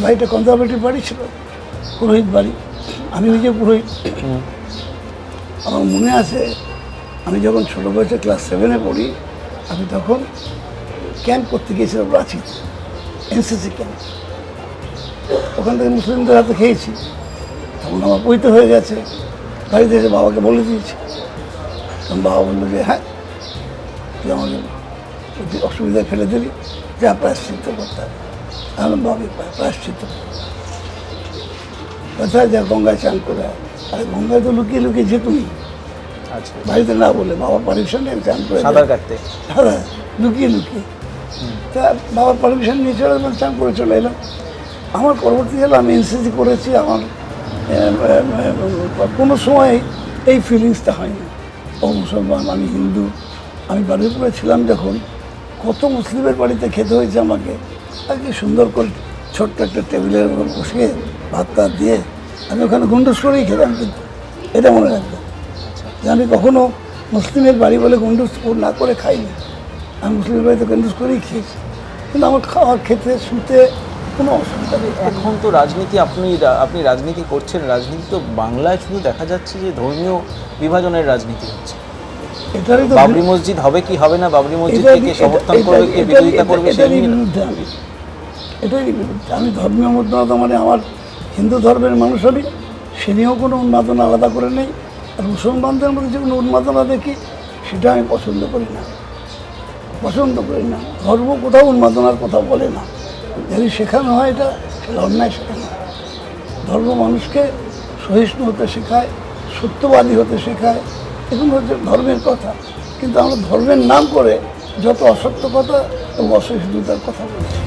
বাড়িটা কনজারভেটিভ বাড়ি ছিল, পুরোহিত বাড়ি, আমি নিজে পুরোহিত। আমার মনে আছে আমি যখন ছোটো বয়সে ক্লাস 7-এ পড়ি, আমি তখন ক্যাম্প করতে গিয়েছিলাম রাঁচিতে, এনসিসি ক্যাম্প। ওখান থেকে মুসলিমদের হাতে খেয়েছি, তখন আমার পৈত হয়ে গেছে। বাড়িতে এসে বাবাকে বলে দিয়েছি, তখন বাবা বললো যে হ্যাঁ তুই আমাকে অসুবিধায় ফেলে দিলি, যা প্রায়শ্চিত্ত করতে হবে। আমি বাবা প্রায়শ্চিত্ত কোথায় যা গঙ্গায় চান করে, আরে গঙ্গায় তো লুকিয়ে লুকিয়ে যেতুমি, আচ্ছা, বাড়িতে না বলে বাবার পারমিশন নিয়ে চান করে, সাঁতার কাটতে হ্যাঁ লুকিয়ে লুকিয়ে। তা বাবার পারমিশন নিয়ে চলে এলাম, চান করে চলে এলাম। আমার পরবর্তী হলো আমি এনসিসি করেছি, আমার কোনো সময় এই ফিলিংসটা হয়নি ও মুসলমান আমি হিন্দু। আমি বারুইপুরে ছিলাম যখন, কত মুসলিমের বাড়িতে খেতে হয়েছে আমাকে, আর কি সুন্দর করে ছোট্ট একটা টেবিলের উপর বসিয়ে ভাত টাত দিয়ে আমি ওখানে গুন্ডুস করেই খেতাম। কিন্তু এটা মনে রাখতাম যে আমি কখনো মুসলিমের বাড়ি বলে গুন্ডুস না করে খাইনি, আমি মুসলিমের বাড়িতে গুন্ডুস করেই খেয়েছি। কিন্তু আমার খাওয়ার খেতে শুতে কোনো অসুবিধা নেই। এখন তো রাজনীতি, আপনি রাজনীতি করছেন, রাজনীতি তো বাংলায় শুধু দেখা যাচ্ছে যে ধর্মীয় বিভাজনের রাজনীতি হচ্ছে। এটারই তো বাবরি মসজিদ হবে কি হবে না, বাবরি মসজিদকে কে সমর্থন করবে, কে বিরোধিতা করবে, এটারই বিরুদ্ধে আমি, এটারই বিরুদ্ধে আমি। ধর্মীয় উন্মাদনা মানে আমার হিন্দু ধর্মের মানুষ আমি, সে নিয়েও কোনো উন্মাদনা আলাদা করে নেই। আর মুসলমানদের মধ্যে যে কোনো উন্মাদনা দেখি সেটা আমি পছন্দ করি না, পছন্দ করি না। ধর্ম কোথাও উন্মাদনার কথা বলে না, যদি শেখানো হয় এটা সেটা অন্যায় শেখানো। ধর্ম মানুষকে সহিষ্ণু হতে শেখায়, সত্যবাদী হতে শেখায়, এগুলো হচ্ছে ধর্মের কথা। কিন্তু আমরা ধর্মের নাম করে যত অসত্য কথা এবং অসহিষ্ণুতার কথা বলছি।